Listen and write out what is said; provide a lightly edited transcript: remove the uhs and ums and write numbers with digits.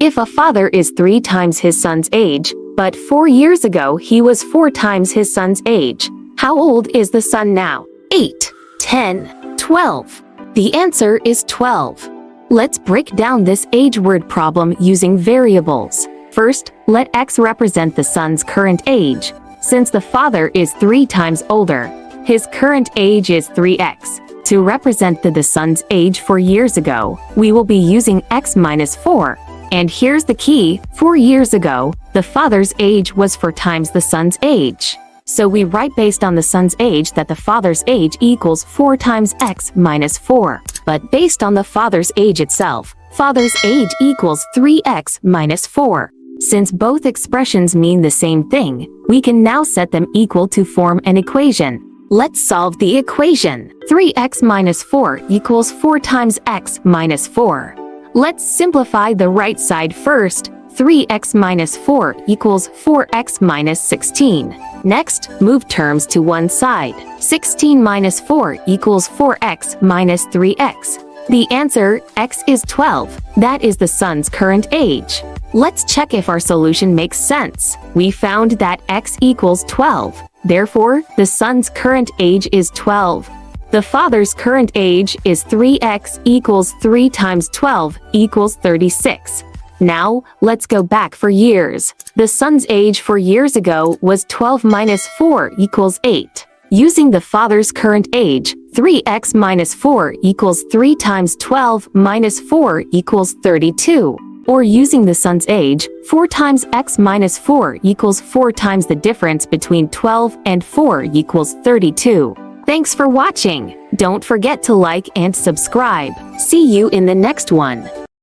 If a father is 3 times his son's age, but 4 years ago he was 4 times his son's age, how old is the son now? 8, 10, 12. The answer is 12. Let's break down this age word problem using variables. First, let x represent the son's current age. Since the father is 3 times older, his current age is 3x. To represent the son's age 4 years ago, we will be using x minus 4. And here's the key: 4 years ago, the father's age was 4 times the son's age. So we write based on the son's age that the father's age equals 4 times x minus 4. But based on the father's age itself, father's age equals 3x minus 4. Since both expressions mean the same thing, we can now set them equal to form an equation. Let's solve the equation. 3x minus 4 equals 4 times x minus 4. Let's simplify the right side first. 3x minus 4 equals 4x minus 16. Next, move terms to one side. 16 minus 4 equals 4x minus 3x. The answer, x is 12. That is the son's current age. Let's check if our solution makes sense. We found that x equals 12. Therefore, the son's current age is 12. The father's current age is 3x equals 3 times 12 equals 36. Now, let's go back for years. The son's age 4 years ago was 12 minus 4 equals 8. Using the father's current age, 3x minus 4 equals 3 times 12 minus 4 equals 32. Or using the son's age, 4 times x minus 4 equals 4 times the difference between 12 and 4 equals 32. Thanks for watching. Don't forget to like and subscribe. See you in the next one.